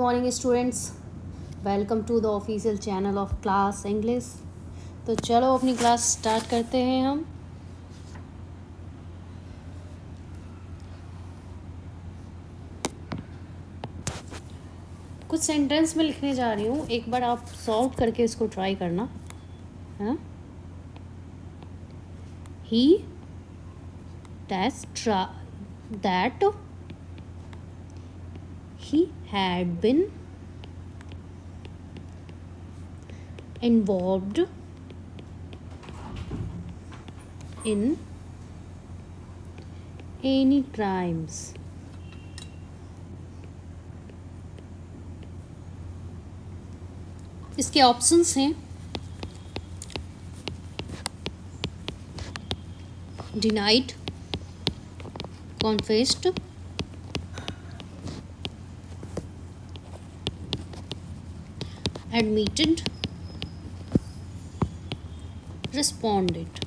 morning students. Welcome to the official channel of class English. तो चलो अपनी class start करते हैं हम. कुछ सेंटेंस में लिखने जा रही हूँ, एक बार आप सॉल्व करके इसको ट्राई करना है ना. He that he had been involved in any crimes. इसके ऑप्शंस हैं डिनाइड, कॉन्फेस्ड, एडमिटेड, रिस्पॉन्डेड.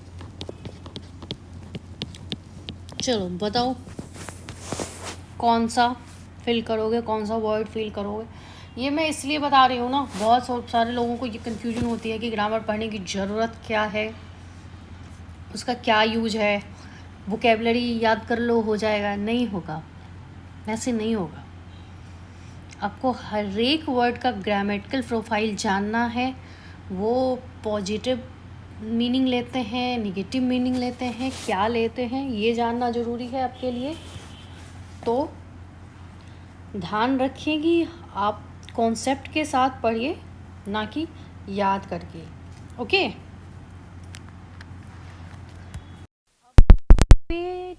चलो बताओ कौन सा फिल करोगे, कौन सा वर्ड फिल करोगे. ये मैं इसलिए बता रही हूँ ना, बहुत सारे लोगों को ये कन्फ्यूजन होती है कि ग्रामर पढ़ने की ज़रूरत क्या है, उसका क्या यूज है, वोकेबलरी याद कर लो हो जाएगा. नहीं होगा, ऐसे नहीं होगा. आपको हर एक वर्ड का ग्रामेटिकल प्रोफाइल जानना है. वो पॉजिटिव मीनिंग लेते हैं, निगेटिव मीनिंग लेते हैं, क्या लेते हैं, ये जानना ज़रूरी है आपके लिए. तो ध्यान रखिए कि आप कॉन्सेप्ट के साथ पढ़िए, ना कि याद करके. ओके. पे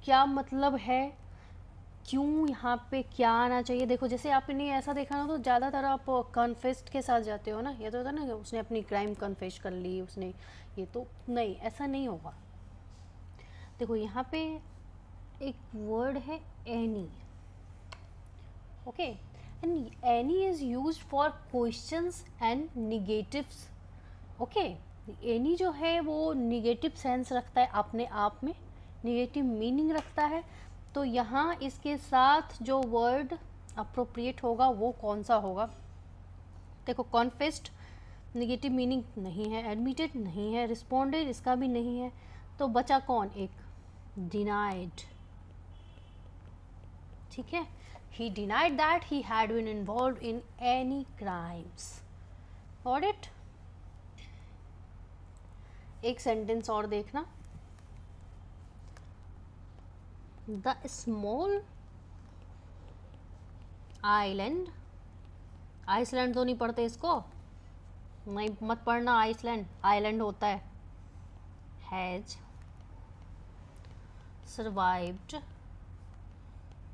क्या मतलब है, क्यों यहाँ पे क्या आना चाहिए. देखो जैसे आपने ऐसा देखा ना, तो ज़्यादातर आप कन्फेस्ड के साथ जाते हो ना. ये तो होता है ना कि उसने अपनी क्राइम कन्फेस कर ली, उसने ये. तो नहीं, ऐसा नहीं होगा. देखो यहाँ पे एक वर्ड है any. Okay. And any is used for questions and negatives. Okay. Any जो है वो निगेटिव सेंस रखता है, अपने आप में निगेटिव मीनिंग रखता है. तो यहाँ इसके साथ जो वर्ड अप्रोप्रिएट होगा वो कौन सा होगा. देखो कॉन्फेस्ड निगेटिव मीनिंग नहीं है, एडमिटेड नहीं है, रिस्पॉन्डेड इसका भी नहीं है. तो बचा कौन, एक डिनाइड. ठीक है. He denied that he had been involve in any crimes. Got it. एक सेंटेंस और देखना. The small island. आइसलैंड तो नहीं पढ़ते इसको, नहीं मत पढ़ना. आइसलैंड आइलैंड होता है. हैज सर्वाइव्ड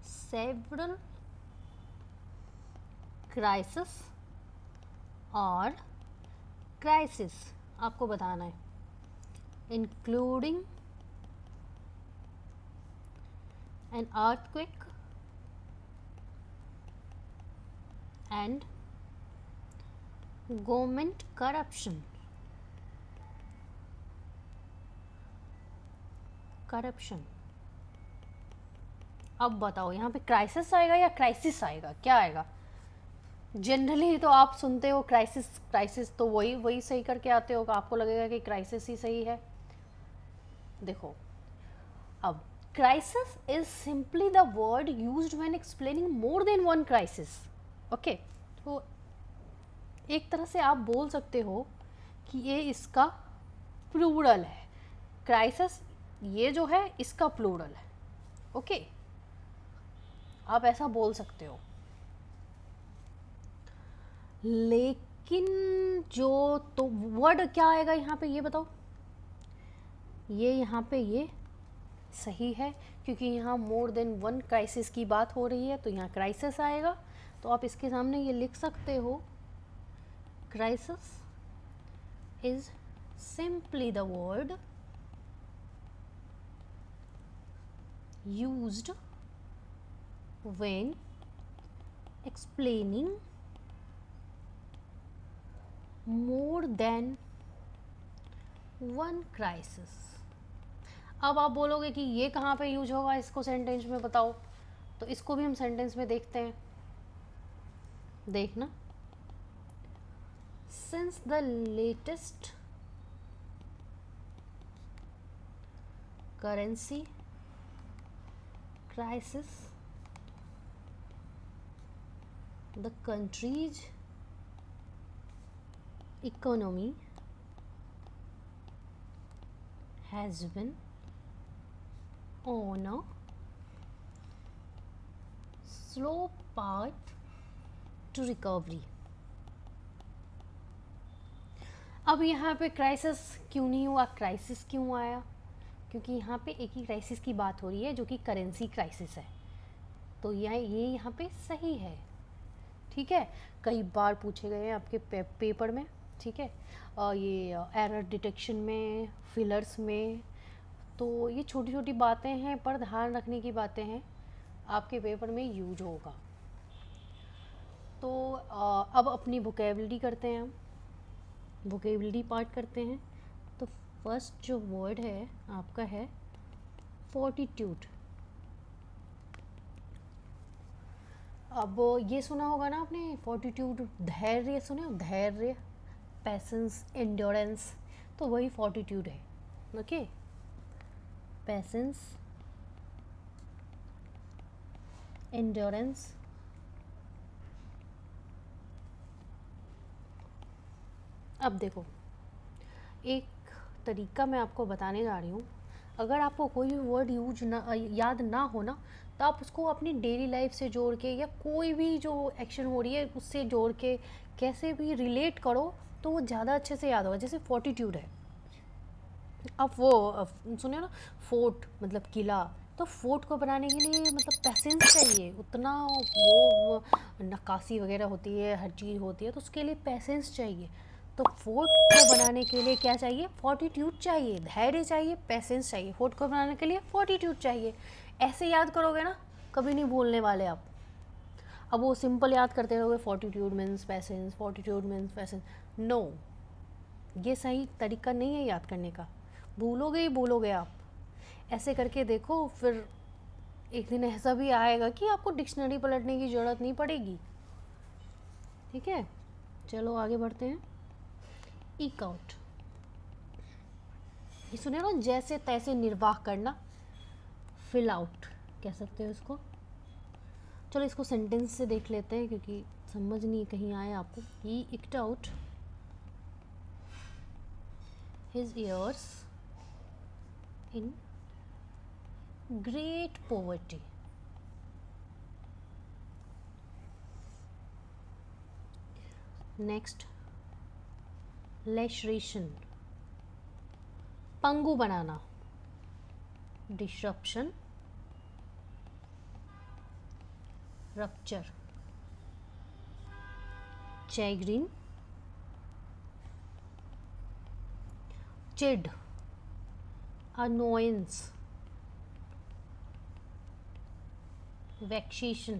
सेवरल क्राइसिस और क्राइसिस आपको बताना है, including an earthquake and government corruption. अब बताओ यहाँ पे क्राइसिस आएगा या क्राइसिस आएगा, क्या आएगा. जनरली तो आप सुनते हो क्राइसिस तो वही सही करके आते हो, आपको लगेगा कि क्राइसिस ही सही है. देखो अब crisis is simply the word used when explaining more than one crisis. Okay. तो एक तरह से आप बोल सकते हो कि ये इसका प्लूरल है. क्राइसिस ये जो है इसका प्लूरल है. ओके. आप ऐसा बोल सकते हो. लेकिन जो तो वर्ड क्या आएगा यहाँ पे, ये बताओ. ये यहाँ पे ये सही है, क्योंकि यहाँ मोर देन वन क्राइसिस की बात हो रही है, तो यहाँ क्राइसिस आएगा. तो आप इसके सामने ये लिख सकते हो, crisis is simply the word used when explaining more than one crisis. अब आप बोलोगे कि ये कहाँ पे यूज होगा, इसको सेंटेंस में बताओ. तो इसको भी हम सेंटेंस में देखते हैं. देखना, since the latest currency crisis, the country's economy has been on a slow path to recovery. अब यहाँ पे क्राइसिस क्यों नहीं हुआ, क्राइसिस क्यों आया? क्योंकि यहाँ पे एक ही क्राइसिस की बात हो रही है जो कि करेंसी क्राइसिस है, तो ये यहाँ पे सही है, ठीक है। कई बार पूछे गए हैं आपके पेपर में, ठीक है, ये एरर डिटेक्शन में, फिलर्स में, तो ये छोटी छोटी बातें हैं पर ध्यान रखने की बातें हैं, आपके पेपर में यूज होगा। तो अब अपनी वोकेबलरी करते हैं, हम वोकेबलरी पार्ट करते हैं। तो फर्स्ट जो वर्ड है आपका है फोर्टिट्यूड। अब ये सुना होगा ना आपने, फोर्टिट्यूड, धैर्य सुने हो, धैर्य, पैसेंस, एंड्योरेंस, तो वही फोर्टिट्यूड है, ओके। पैसेंस, एंड्योरेंस, अब देखो एक तरीका मैं आपको बताने जा रही हूँ। अगर आपको कोई भी वर्ड याद ना हो ना, तो आप उसको अपनी डेली लाइफ से जोड़ के या कोई भी जो एक्शन हो रही है उससे जोड़ के कैसे भी रिलेट करो तो वो ज़्यादा अच्छे से याद होगा। जैसे फोर्टिट्यूड है, अब वो सुने ना, फोर्ट मतलब किला, तो फोर्ट को बनाने के लिए मतलब पैसेंस चाहिए, उतना वो नक्काशी वगैरह होती है, हर चीज़ होती है, तो उसके लिए पैसेंस चाहिए। तो फोर्ट को बनाने के लिए क्या चाहिए, फोर्टिट्यूड चाहिए, धैर्य चाहिए, पैसेंस चाहिए। फोर्ट को बनाने के लिए फोर्टिट्यूड चाहिए। ऐसे याद करोगे ना, कभी नहीं भूलने वाले आप। अब वो सिंपल याद करते रहोगे, fortitude means patience, fortitude means patience, no, ये सही तरीका नहीं है याद करने का, भूलोगे ही भूलोगे आप। ऐसे करके देखो, फिर एक दिन ऐसा भी आएगा कि आपको डिक्शनरी पलटने की ज़रूरत नहीं पड़ेगी, ठीक है। चलो आगे बढ़ते हैं। ईक आउट, ये सुने ना, जैसे तैसे निर्वाह करना, फिल आउट कह सकते हो इसको। चलो इसको सेंटेंस से देख लेते हैं क्योंकि समझ नहीं कहीं आए आपको। ही इक्ड out his years in great poverty. Next, laceration, पंगु बनाना, disruption, rupture, chagrin, चिढ़, annoyance, वैक्सीशन।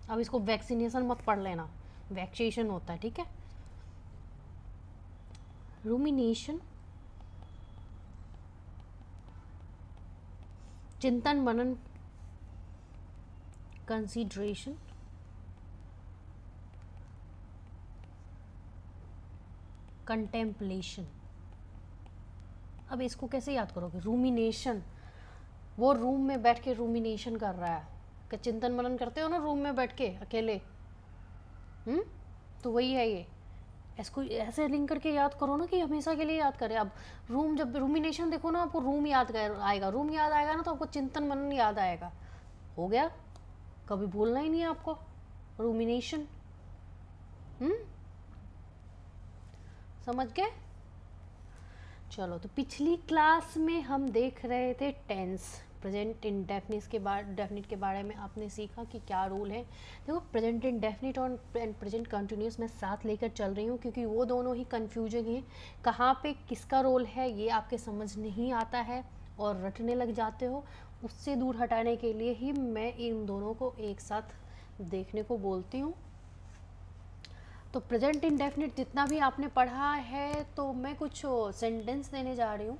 अब इसको वैक्सीनेशन मत पढ़ लेना, वैक्सीशन होता है, ठीक है। रूमिनेशन, चिंतन मनन, कंसीडरेशन, कंटेम्पलेशन। अब इसको कैसे याद करोगे, रूमिनेशन, वो रूम में बैठ के रूमिनेशन कर रहा है, कि चिंतन मनन करते हो ना रूम में बैठ के अकेले, तो वही है ये। इसको ऐसे लिंक करके याद करो ना कि हमेशा के लिए याद करें। अब रूम, जब रूमिनेशन देखो ना, आपको रूम याद आएगा, रूम याद आएगा ना तो आपको चिंतन मनन याद आएगा, हो गया, कभी भूलना ही नहीं है आपको, रूमिनेशन। समझ गए। चलो, तो पिछली क्लास में हम देख रहे थे टेंस, प्रेजेंट इंडेफिनिट के बारे में आपने सीखा कि क्या रूल है। देखो, प्रेजेंट इंडेफिनिट और प्रेजेंट कंटिन्यूस मैं साथ लेकर चल रही हूँ क्योंकि वो दोनों ही कन्फ्यूजिंग हैं, कहाँ पे किसका रोल है ये आपके समझ नहीं आता है और रटने लग जाते हो। उससे दूर हटाने के लिए ही मैं इन दोनों को एक साथ देखने को बोलती हूँ। तो प्रेजेंट इंडेफिनिट जितना भी आपने पढ़ा है, तो मैं कुछ सेंटेंस देने जा रही हूँ,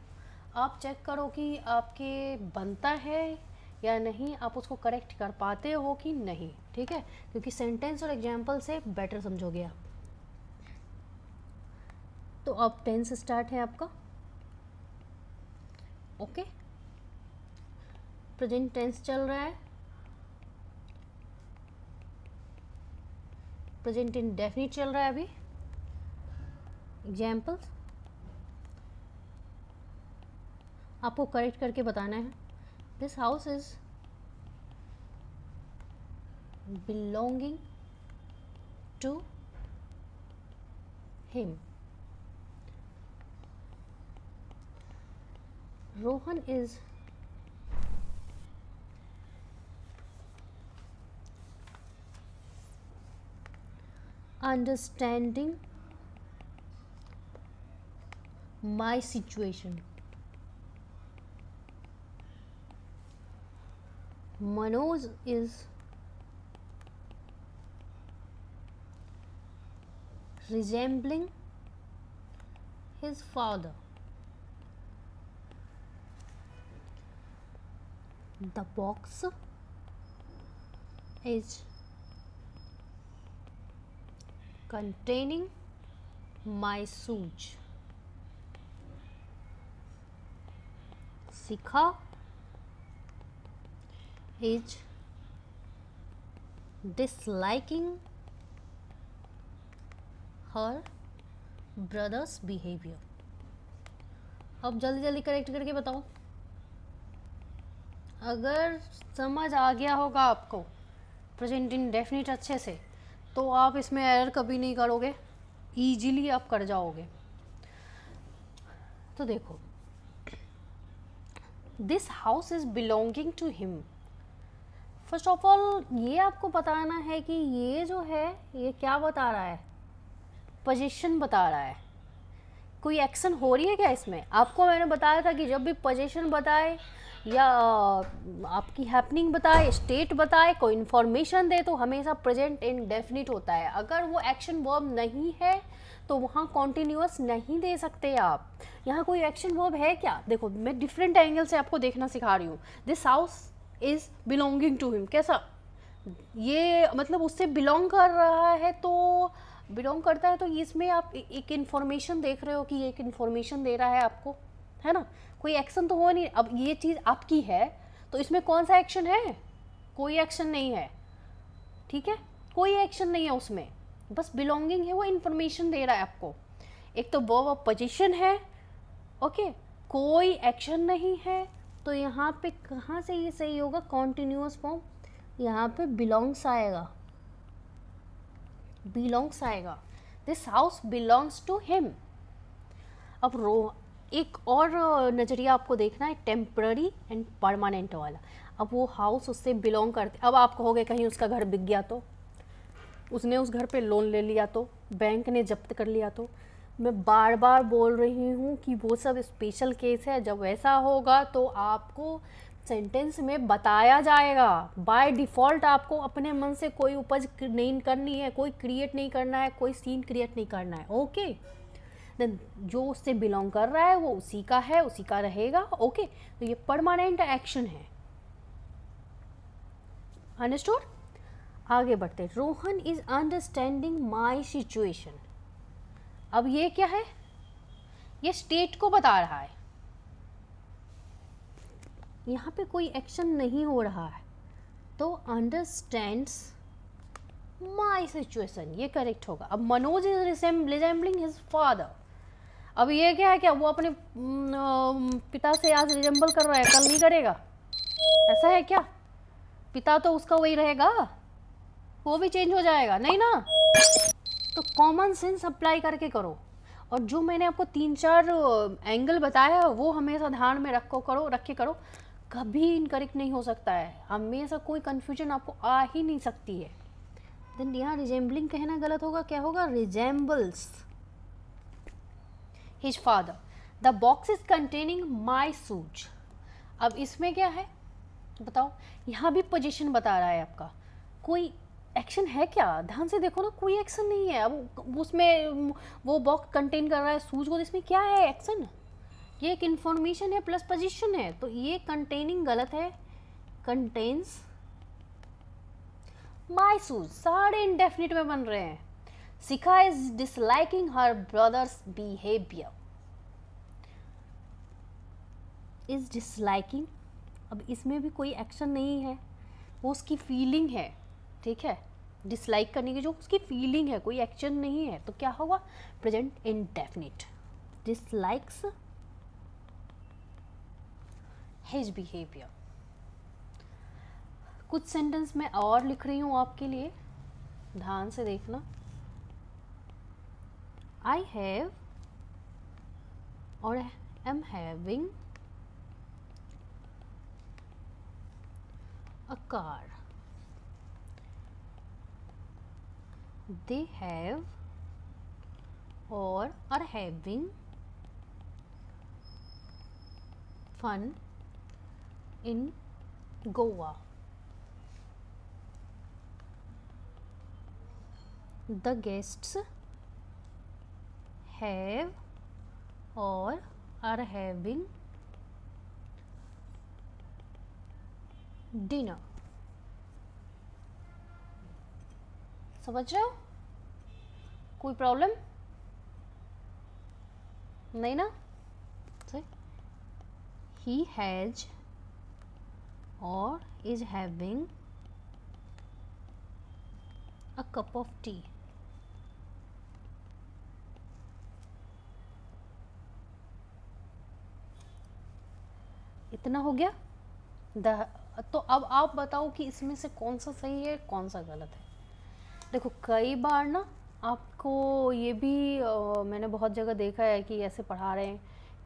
आप चेक करो कि आपके बनता है या नहीं, आप उसको करेक्ट कर पाते हो कि नहीं, ठीक है, क्योंकि सेंटेंस और एग्जाम्पल से बेटर समझोगे आप। तो अब टेंस स्टार्ट है आपका। ओके, प्रेजेंट टेंस चल रहा है, प्रेजेंट इंडेफिनिट चल रहा है अभी। एग्जाम्पल्स आपको करेक्ट करके बताना है। This house is belonging to him. Rohan is understanding my situation. Manoj is resembling his father. The box is containing my shoes. Sikha is disliking her brother's behavior. अब जल्दी जल्दी करेक्ट करके बताओ। अगर समझ आ गया होगा आपको प्रेजेंट इंडेफिनिट अच्छे से, तो आप इसमें एरर कभी नहीं करोगे, ईजिली आप कर जाओगे। तो देखो, this house is belonging to him. First of all ये आपको बताना है कि ये जो है ये क्या बता रहा है, पोजीशन बता रहा है। कोई एक्शन हो रही है क्या इसमें? आपको मैंने बताया था कि जब भी पोजीशन बताए या आपकी हैपनिंग बताए, स्टेट बताए, कोई इन्फॉर्मेशन दे, तो हमेशा प्रेजेंट इंडेफिनिट होता है। अगर वो एक्शन वर्ब नहीं है तो वहाँ कॉन्टिन्यूअस नहीं दे सकते आप। यहाँ कोई एक्शन वर्ब है क्या? देखो, मैं डिफरेंट एंगल से आपको देखना सिखा रही हूँ। This house is belonging to him, कैसा? ये मतलब उससे बिलोंग कर रहा है, तो बिलोंग करता है, तो इसमें आप एक इन्फॉर्मेशन देख रहे हो कि एक इन्फॉर्मेशन दे रहा है आपको, है ना? कोई एक्शन तो हुआ नहीं। अब ये चीज़ आपकी है तो इसमें कौन सा एक्शन है? कोई एक्शन नहीं है, ठीक है, कोई एक्शन नहीं है उसमें, बस बिलोंगिंग है, वो इन्फॉर्मेशन दे रहा है आपको। एक तो वर्ब ऑफ पोजीशन है, ओके, कोई एक्शन नहीं है, तो यहाँ पे कहाँ से ये सही होगा? कॉन्टिन्यूअस फॉर्म, यहाँ पे बिलोंग्स आएगा, बिलोंग्स आएगा। This house belongs to him. अब एक और नज़रिया आपको देखना है, टेम्पररी एंड परमानेंट वाला। अब वो हाउस उससे बिलोंग करते, अब आप कहोगे कहीं उसका घर बिक गया तो, उसने उस घर पे लोन ले लिया तो, बैंक ने जब्त कर लिया तो। मैं बार बार बोल रही हूँ कि वो सब स्पेशल केस है। जब ऐसा होगा तो आपको सेंटेंस में बताया जाएगा। बाय डिफ़ॉल्ट आपको अपने मन से कोई उपज नहीं करनी है, कोई क्रिएट नहीं करना है, कोई सीन क्रिएट नहीं करना है, ओके। देन जो उससे बिलोंग कर रहा है वो उसी का है, उसी का रहेगा, ओके। तो ये परमानेंट एक्शन है, अंडरस्टूड? आगे बढ़ते। Rohan is understanding my situation. अब ये क्या है? ये स्टेट को बता रहा है, यहाँ पे कोई एक्शन नहीं हो रहा है, तो अंडरस्टैंड्स माई सिचुएशन, ये करेक्ट होगा। अब Manoj is resembling his father. अब ये क्या है? क्या वो अपने पिता से आज रिजेंबल कर रहा है, कल नहीं करेगा? ऐसा है क्या? पिता तो उसका वही रहेगा, वो भी चेंज हो जाएगा नहीं ना? तो कॉमन सेंस अप्लाई करके करो। और जो मैंने आपको 3-4 एंगल बताया वो हमेशा ध्यान में रखे करो। कभी इनकरेक्ट नहीं हो सकता है, हमेशा कोई कन्फ्यूजन आपको आ ही नहीं सकती है। देन यहाँ रिजेंबलिंग कहना गलत होगा, क्या होगा? Resembles his father. The box is containing my shoes. अब इसमें क्या है बताओ? यहाँ भी पोजीशन बता रहा है आपका, कोई एक्शन है क्या? ध्यान से देखो ना, कोई एक्शन नहीं है। अब उसमें वो बॉक्स कंटेन कर रहा है शूज को, इसमें क्या है एक्शन? ये एक इन्फॉर्मेशन है प्लस पोजीशन है, तो ये कंटेनिंग गलत है, कंटेन्स माई शूज, सारे इंडेफिनिट में बन रहे हैं। Shikha is disliking her brothers behaviour. Is disliking, अब इसमें भी कोई एक्शन नहीं है, वो उसकी फीलिंग है, ठीक है। डिसलाइक करने की जो उसकी फीलिंग है, कोई एक्शन नहीं है, तो क्या होगा, present indefinite. Dislikes his behaviour. कुछ सेंटेंस मैं और लिख रही हूँ आपके लिए, ध्यान से देखना। आई हैव और am having a car. They have or are having fun in Goa. The guests have or are having dinner. समझ रहे हो, कोई प्रॉब्लम नहीं ना। ही हैज और is having a cup of T. इतना हो गया। तो अब आप बताओ कि इसमें से कौन सा सही है, कौन सा गलत है। देखो कई बार ना आपको ये भी मैंने बहुत जगह देखा है कि ऐसे पढ़ा रहे हैं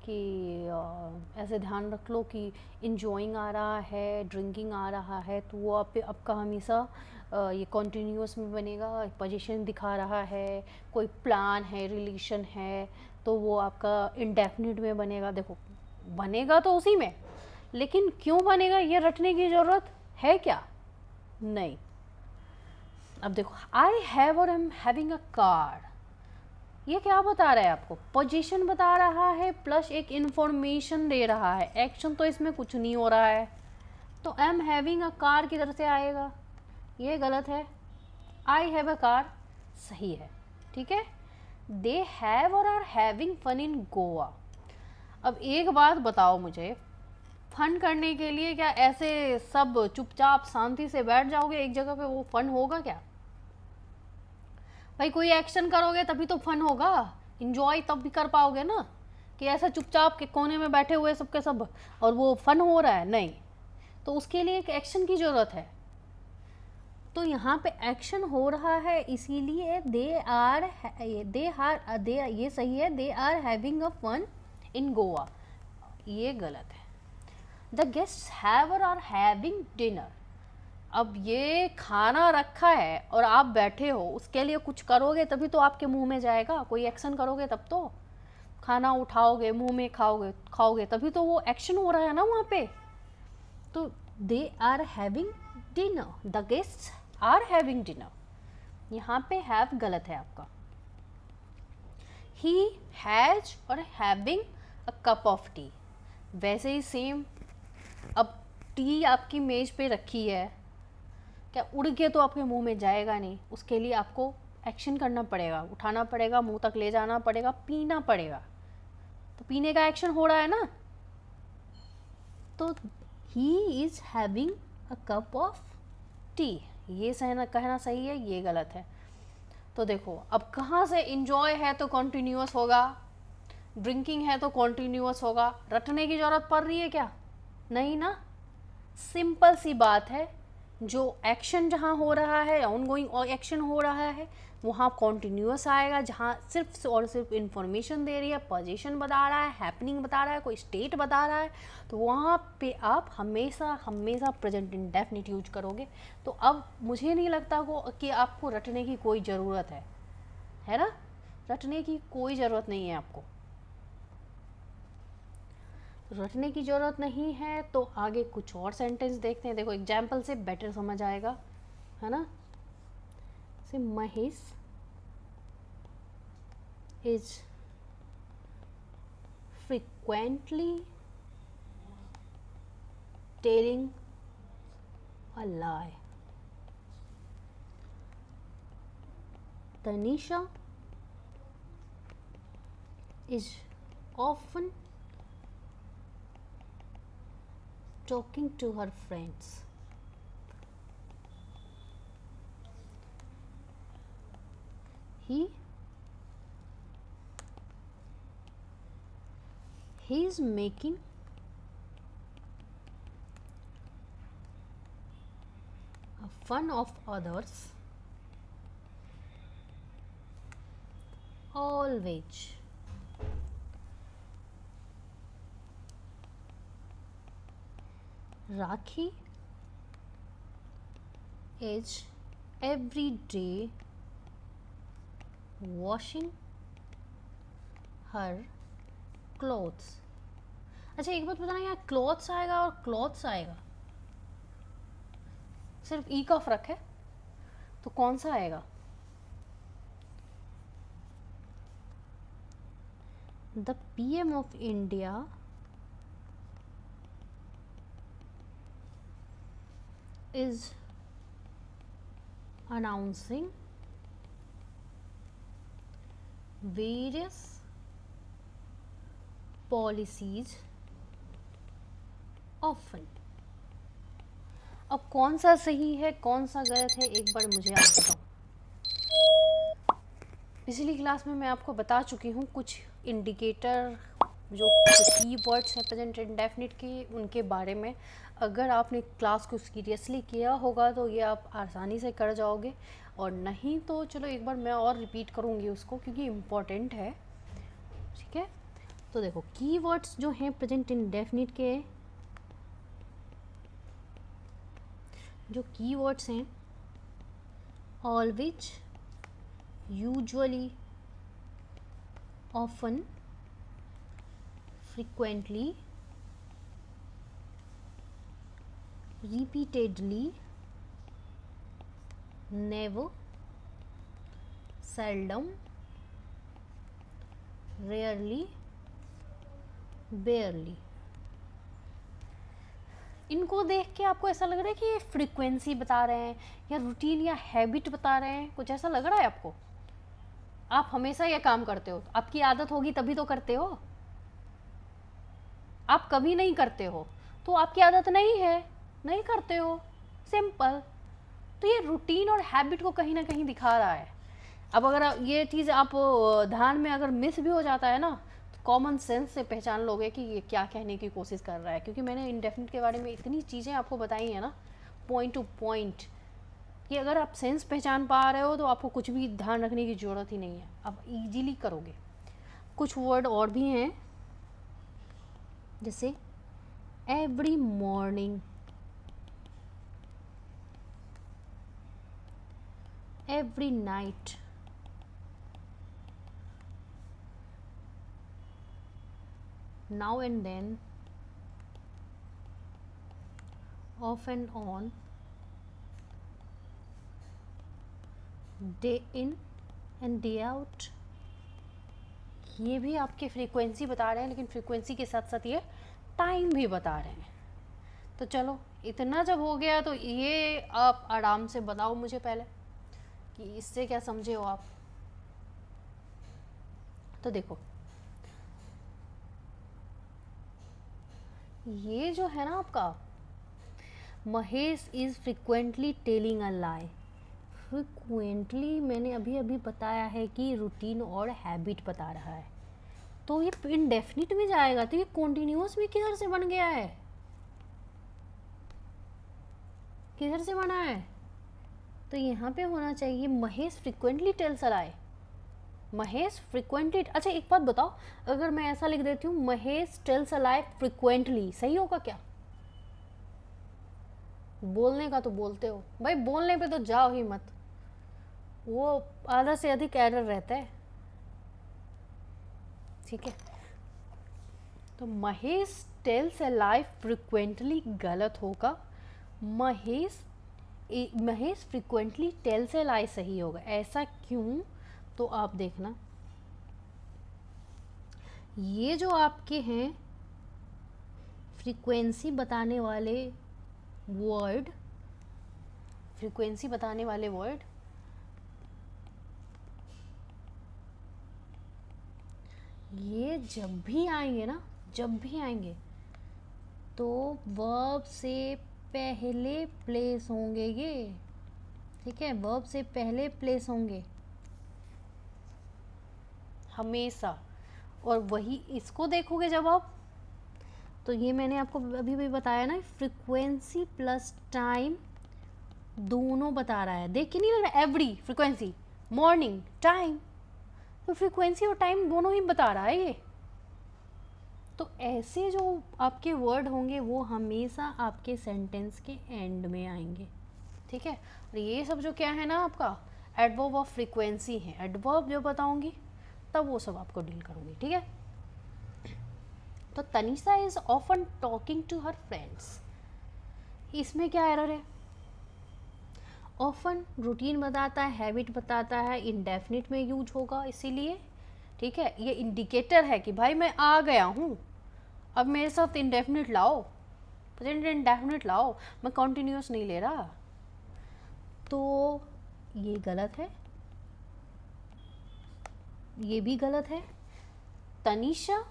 कि ऐसे ध्यान रख लो कि इंजॉइंग आ रहा है, ड्रिंकिंग आ रहा है, तो वो आपका हमेशा ये कॉन्टीन्यूअस में बनेगा। पोजीशन दिखा रहा है, कोई प्लान है, रिलेशन है, तो वो आपका इंडेफिनिट में बनेगा। देखो बनेगा तो उसी में, लेकिन क्यों बनेगा ये रटने की ज़रूरत है क्या, नहीं। अब देखो आई हैव और I am having a car, ये क्या बता रहा है आपको, पोजीशन बता रहा है प्लस एक इंफॉर्मेशन दे रहा है। एक्शन तो इसमें कुछ नहीं हो रहा है, तो I am having a car किधर से आएगा, ये गलत है। आई हैव अ कार सही है, ठीक है। They have or are having fun in Goa. अब एक बात बताओ मुझे, फन करने के लिए क्या ऐसे सब चुपचाप शांति से बैठ जाओगे एक जगह पे, वो फन होगा क्या भाई। कोई एक्शन करोगे तभी तो फन होगा, इंजॉय तब भी कर पाओगे ना, कि ऐसा चुपचाप के कोने में बैठे हुए सबके सब और वो फन हो रहा है, नहीं। तो उसके लिए एक एक्शन की ज़रूरत है, तो यहाँ पे एक्शन हो रहा है, इसीलिए दे ये सही है, they are having a fun in Goa, ये गलत है। The guests have or are having dinner. अब ये खाना रखा है और आप बैठे हो, उसके लिए कुछ करोगे तभी तो आपके मुंह में जाएगा, कोई एक्शन करोगे तब तो। खाना उठाओगे, मुंह में खाओगे तभी तो वो एक्शन हो रहा है ना वहाँ पे। तो they are having dinner, the guests are having dinner, यहाँ पे हैव गलत है आपका। He has or having a cup of tea, वैसे ही सेम। अब टी आपकी मेज पे रखी है, क्या उड़ के तो आपके मुंह में जाएगा नहीं, उसके लिए आपको एक्शन करना पड़ेगा, उठाना पड़ेगा, मुंह तक ले जाना पड़ेगा, पीना पड़ेगा, तो पीने का एक्शन हो रहा है ना। तो he is having a cup of T, ये कहना सही है, ये गलत है। तो देखो अब कहाँ से इंजॉय है तो कॉन्टीन्यूअस होगा, ड्रिंकिंग है तो कॉन्टीन्यूअस होगा, रटने की ज़रूरत पड़ रही है क्या, नहीं ना। सिंपल सी बात है, जो एक्शन जहाँ हो रहा है, ऑनगोइंग और एक्शन हो रहा है, वहाँ कॉन्टीन्यूअस आएगा। जहाँ सिर्फ और सिर्फ इंफॉर्मेशन दे रही है, पोजीशन बता रहा है, हैपनिंग बता रहा है, कोई स्टेट बता रहा है, तो वहाँ पे आप हमेशा हमेशा प्रेजेंट इंडेफिनिट यूज करोगे। तो अब मुझे नहीं लगता कि आपको रटने की कोई ज़रूरत है ना, रटने की कोई ज़रूरत नहीं है आपको, रटने की ज़रूरत नहीं है। तो आगे कुछ और सेंटेंस देखते हैं, देखो एग्जाम्पल से बेटर समझ आएगा, है ना। से Mahesh is frequently telling a lie. Tanisha is often talking to her friends. He is making fun of others always. Rakhi is every day washing her clothes. अच्छा एक बात बताना, यहाँ क्लॉथ्स आएगा और क्लॉथ्स आएगा, सिर्फ ई का फर्क है, तो कौन सा आएगा? The PM of India is announcing various policies often. अब कौन सा सही है कौन सा गलत है एक बार मुझे आप बताओ। पिछली क्लास में मैं आपको बता चुकी हूँ कुछ इंडिकेटर जो की वर्ड्स हैं प्रेजेंट इंडेफिनिट के, उनके बारे में। अगर आपने क्लास को सीरियसली किया होगा तो ये आप आसानी से कर जाओगे, और नहीं तो चलो एक बार मैं और रिपीट करूँगी उसको क्योंकि इम्पोर्टेंट है। ठीक है, तो देखो कीवर्ड्स जो हैं प्रेजेंट इंडेफिनिट के, जो कीवर्ड्स हैं always, usually, often, frequently, repeatedly, never, seldom, rarely, barely। इनको देख के आपको ऐसा लग रहा है कि ये फ्रीक्वेंसी बता रहे हैं या रूटीन या हैबिट बता रहे हैं, कुछ ऐसा लग रहा है आपको? आप हमेशा ये काम करते हो, आपकी आदत होगी तभी तो करते हो, आप कभी नहीं करते हो तो आपकी आदत नहीं है, नहीं करते हो, सिंपल। तो ये रूटीन और हैबिट को कहीं ना कहीं दिखा रहा है। अब अगर ये चीज़ आप ध्यान में अगर मिस भी हो जाता है ना, तो कॉमन सेंस से पहचान लोगे कि ये क्या कहने की कोशिश कर रहा है, क्योंकि मैंने इंडेफिनिट के बारे में इतनी चीज़ें आपको बताई हैं ना पॉइंट टू पॉइंट, कि अगर आप सेंस पहचान पा रहे हो तो आपको कुछ भी ध्यान रखने की ज़रूरत ही नहीं है, आप इजीली करोगे। कुछ वर्ड और भी हैं जैसे every morning, every night, now and then, off and on, day in and day out। ये भी आपके फ्रीक्वेंसी बता रहे हैं, लेकिन फ्रीक्वेंसी के साथ साथ ये टाइम भी बता रहे हैं। तो चलो इतना जब हो गया तो ये आप आराम से बताओ मुझे पहले कि इससे क्या समझे हो आप। तो देखो ये जो है ना आपका, Mahesh is frequently telling a lie. Frequently मैंने अभी अभी बताया है कि रूटीन और हैबिट बता रहा है, तो ये इनडेफिनिट में जाएगा, तो ये कॉन्टिन्यूअस में किधर से बन गया है, किधर से बना है? तो यहाँ पे होना चाहिए महेश फ्रिक्वेंटली टेल्स अ लाई। महेश फ्रिक्वेंटली, अच्छा एक बात बताओ, अगर मैं ऐसा लिख देती हूँ महेश टेल्स अ लाई फ्रिक्वेंटली, सही होगा क्या? बोलने का तो बोलते हो भाई, बोलने पे तो जाओ ही मत, वो आधा से अधिक एरर रहता है। ठीक है, तो महेश टेल्स अ लाई फ्रिक्वेंटली गलत होगा, महेश फ्रिक्वेंटली टेल्स अ लाई सही होगा। ऐसा क्यों? तो आप देखना, ये जो आपके हैं फ्रीक्वेंसी बताने वाले वर्ड फ्रीक्वेंसी बताने वाले वर्ड, ये जब भी आएंगे ना, जब भी आएंगे तो वर्ब से पहले प्लेस होंगे ये, ठीक है, वर्ब से पहले प्लेस होंगे हमेशा। और वही इसको देखोगे जब आप, तो ये मैंने आपको अभी भी बताया ना, फ्रीक्वेंसी प्लस टाइम दोनों बता रहा है। देख के नहीं लग रहा, एवरी फ्रीक्वेंसी, मॉर्निंग, टाइम, तो फ्रीक्वेंसी और टाइम दोनों ही बता रहा है ये। तो ऐसे जो आपके वर्ड होंगे वो हमेशा आपके सेंटेंस के एंड में आएंगे, ठीक है। और ये सब जो क्या है ना, आपका एडवर्ब ऑफ फ्रीक्वेंसी है। एडवर्ब जो बताऊंगी तब वो सब आपको डील करूंगी, ठीक है। तो Tanisha is often talking to her friends, इसमें क्या एरर है? ऑफन रूटीन बताता है, हैबिट बताता है, इंडेफिनिट में यूज होगा इसीलिए, ठीक है। ये इंडिकेटर है कि भाई मैं आ गया हूँ, अब मेरे साथ इंडेफिनिट लाओ, प्रेजेंट इंडेफिनिट लाओ, मैं कॉन्टिन्यूस नहीं ले रहा। तो ये गलत है, ये भी गलत है। Tanisha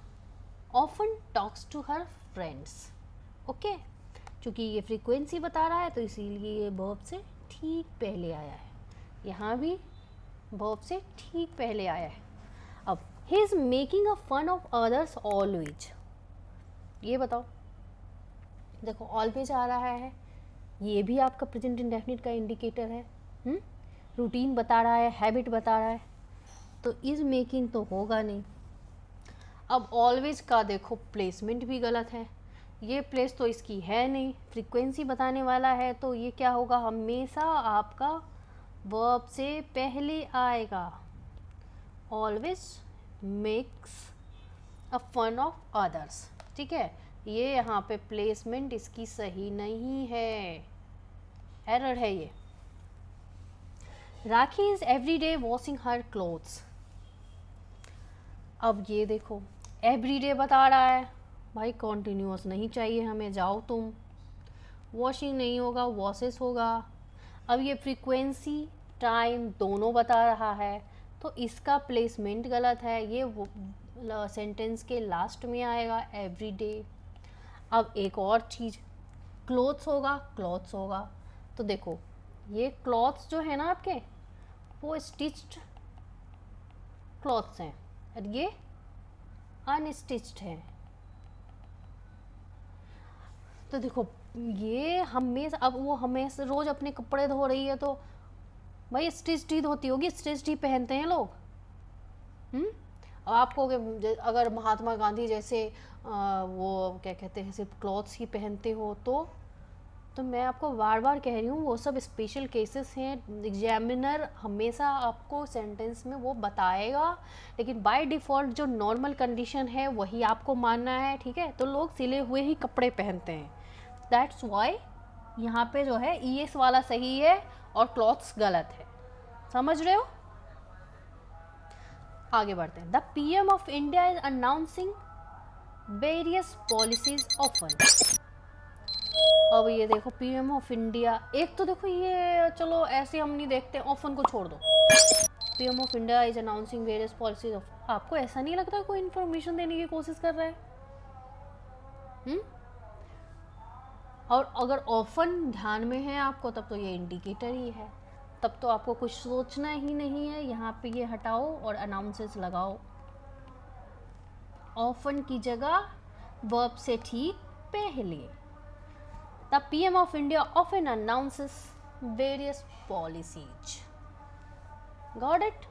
often talks to her friends, okay, क्योंकि ये फ्रीक्वेंसी बता रहा है तो इसीलिए ये वर्ब से ठीक पहले आया है, यहाँ भी वर्ब से ठीक पहले आया है। अब he is making a fun of others always, ये बताओ, देखो ऑलवेज आ रहा है, ये भी आपका प्रेजेंट इंडेफिनिट का इंडिकेटर है। रूटीन बता रहा है, हैबिट बता रहा है, तो इज मेकिंग तो होगा नहीं। अब ऑलवेज का देखो प्लेसमेंट भी गलत है, ये प्लेस तो इसकी है नहीं, फ्रीक्वेंसी बताने वाला है, तो ये क्या होगा, हमेशा आपका वर्ब से पहले आएगा। Always makes a fun of others, ठीक है, ये यहाँ पे प्लेसमेंट इसकी सही नहीं है, एरर है ये। Rakhi is every day washing her clothes, अब ये देखो एवरी डे बता रहा है, भाई कॉन्टिन्यूस नहीं चाहिए हमें, जाओ तुम, वॉशिंग नहीं होगा, वॉशेस होगा। अब ये फ्रीक्वेंसी टाइम दोनों बता रहा है, तो इसका प्लेसमेंट गलत है, ये सेंटेंस के लास्ट में आएगा, एवरी डे। अब एक और चीज़, क्लोथ्स होगा, क्लॉथ्स होगा, तो देखो ये क्लॉथ्स जो है ना आपके, वो स्टिच्ड क्लॉथ्स हैं और ये अनस्टिच्ड है। तो देखो ये हमेशा, अब वो हमेशा रोज अपने कपड़े धो रही है, तो भाई स्टिच्ड ही धोती होगी, स्टिच्ड ही पहनते हैं लोग। आपको अगर महात्मा गांधी जैसे वो क्या कहते हैं सिर्फ क्लॉथ्स ही पहनते हो, तो मैं आपको बार बार कह रही हूँ वो सब स्पेशल केसेस हैं, एग्जामिनर हमेशा आपको सेंटेंस में वो बताएगा, लेकिन बाय डिफ़ॉल्ट जो नॉर्मल कंडीशन है वही आपको मानना है, ठीक है। तो लोग सिले हुए ही कपड़े पहनते हैं, दैट्स वाई यहाँ पे जो है ईएस वाला सही है और क्लॉथ्स गलत है, समझ रहे हो। आगे बढ़ते हैं। The PM of India is announcing various policies often, अब ये देखो पीएम ऑफ इंडिया, एक तो देखो ये चलो ऐसे हम नहीं देखते, ऑफन को छोड़ दो, PM of India is announcing various policies of, आपको ऐसा नहीं लगता कोई इन्फॉर्मेशन देने की कोशिश कर रहा है? और अगर ऑफन ध्यान में है आपको तब तो ये इंडिकेटर ही है, तब तो आपको कुछ सोचना ही नहीं है, यहाँ पे ये हटाओ और अनाउंसेस लगाओ, ऑफन की जगह वर्ब से ठीक पहले। The PM of India often announces various policies. Got it?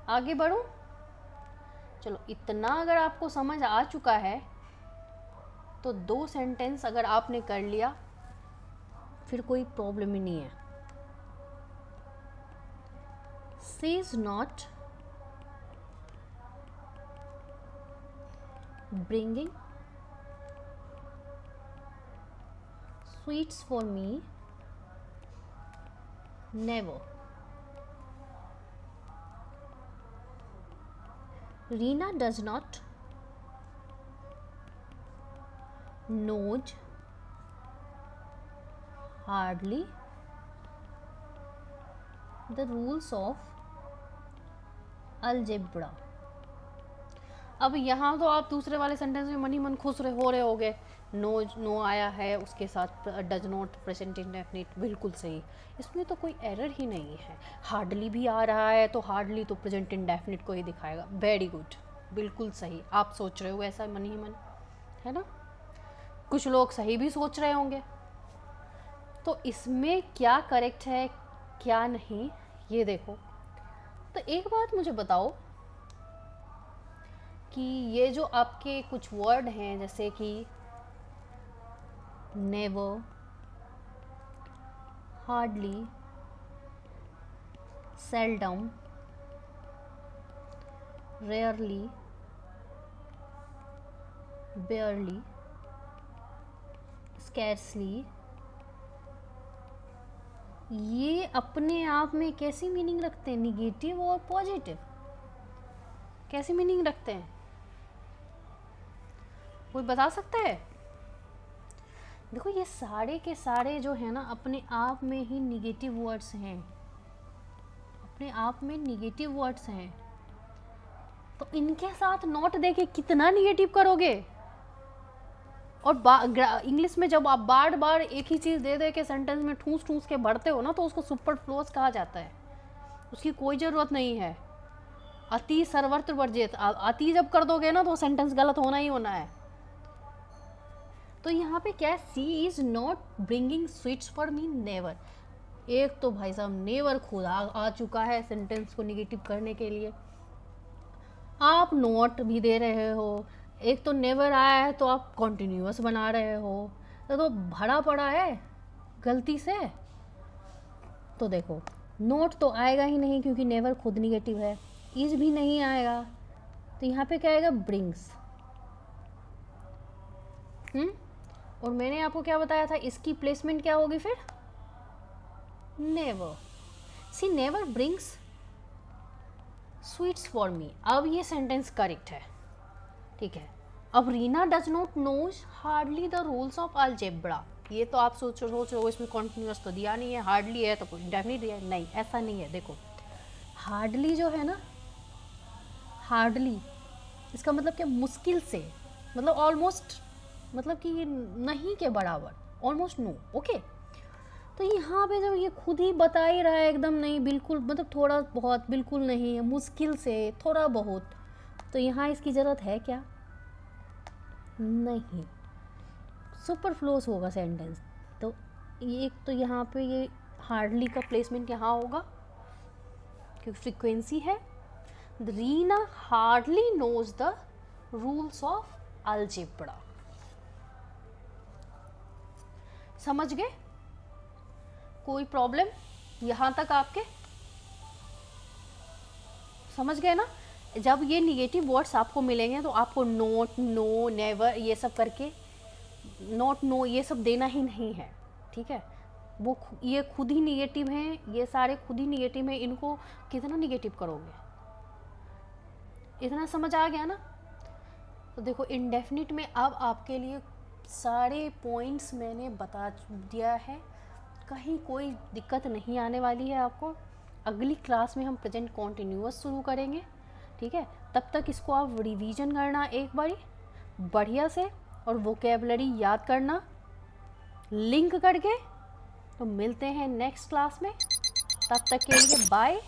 आगे बढ़ूं? चलो इतना अगर आपको समझ आ चुका है तो 2 सेंटेंस अगर आपने कर लिया फिर कोई प्रॉब्लम ही नहीं है। She is not bringing sweets for me, never. Reena does not knows hardly the rules of algebra. अब यहाँ तो आप दूसरे वाले सेंटेंस में मन ही मन खुश हो रहे होगे, नो नो आया है उसके साथ डज नॉट प्रेजेंट इंडेफिनिट, बिल्कुल सही, इसमें तो कोई एरर ही नहीं है। हार्डली भी आ रहा है तो हार्डली तो प्रेजेंट इंडेफिनिट को ही दिखाएगा। वेरी गुड, बिल्कुल सही आप सोच रहे हो ऐसा मन ही मन, है ना। कुछ लोग सही भी सोच रहे होंगे। तो इसमें क्या करेक्ट है क्या नहीं ये देखो। तो एक बात मुझे बताओ कि ये जो आपके कुछ वर्ड हैं जैसे कि never, hardly, seldom, rarely, बेयरली, scarcely, ये अपने आप में कैसी मीनिंग रखते हैं, निगेटिव और पॉजिटिव, कैसी मीनिंग रखते हैं, कोई बता सकता है? देखो ये सारे के सारे जो है ना अपने आप में ही निगेटिव वर्ड्स हैं, अपने आप में निगेटिव वर्ड्स हैं। तो इनके साथ नॉट देके कितना निगेटिव करोगे। और इंग्लिश में जब आप बार बार एक ही चीज़ दे दे के सेंटेंस में ठूस ठूस के भरते हो ना तो उसको सुपरफ्लुअस कहा जाता है, उसकी कोई ज़रूरत नहीं है। अति सर्वत्र वर्जित, अति जब कर दोगे ना तो सेंटेंस गलत होना ही होना है। तो यहाँ पे क्या है, she is not bringing sweets for me, never. एक तो भाई साहब नेवर खुद आ चुका है सेंटेंस को निगेटिव करने के लिए, आप नॉट भी दे रहे हो, एक तो नेवर आया है तो आप कॉन्टिन्यूअस बना रहे हो, तो भरा पड़ा है गलती से। तो देखो नोट तो आएगा ही नहीं क्योंकि नेवर खुद निगेटिव है, इज भी नहीं आएगा, तो यहाँ पे क्या आएगा, ब्रिंग्स। और मैंने आपको क्या बताया था, इसकी प्लेसमेंट क्या होगी फिर, never. She never brings sweets for me. अब ये सेंटेंस करेक्ट है, ठीक है। अब Reena does not knows hardly the rules of algebra, ये तो आप सोच रहे हो इसमें कॉन्टिन्यूअस तो दिया नहीं है, हार्डली है तो कोई डेफिनेट दिया है, नहीं ऐसा नहीं है। देखो हार्डली जो है ना, हार्डली इसका मतलब क्या, मुश्किल से, मतलब ऑलमोस्ट, मतलब कि ये नहीं के बराबर, ऑलमोस्ट नो, ओके। तो यहाँ पे जब ये खुद ही बता ही रहा है एकदम नहीं, बिल्कुल, मतलब थोड़ा बहुत, बिल्कुल नहीं है, मुश्किल से, थोड़ा बहुत, तो यहाँ इसकी ज़रूरत है क्या, नहीं, सुपरफ्लुअस होगा सेंटेंस। तो ये एक तो यहाँ पे ये हार्डली का प्लेसमेंट यहाँ होगा क्योंकि फ्रीक्वेंसी है। Reena hardly knows the rules of algebra. समझ गए, कोई प्रॉब्लम यहाँ तक आपके समझ गए ना। जब ये निगेटिव वर्ड्स आपको मिलेंगे तो आपको नोट, नो, नेवर ये सब करके, नॉट, नो ये सब देना ही नहीं है, ठीक है। वो ये खुद ही निगेटिव हैं, ये सारे खुद ही निगेटिव हैं, इनको कितना निगेटिव करोगे, इतना समझ आ गया ना। तो देखो इंडेफिनिट में अब आपके लिए सारे पॉइंट्स मैंने बता दिया है, कहीं कोई दिक्कत नहीं आने वाली है आपको। अगली क्लास में हम प्रेजेंट कॉन्टिन्यूअस शुरू करेंगे, ठीक है। तब तक इसको आप रिवीजन करना एक बारी बढ़िया से, और वोकेबलरी याद करना लिंक करके। तो मिलते हैं नेक्स्ट क्लास में, तब तक के लिए बाय।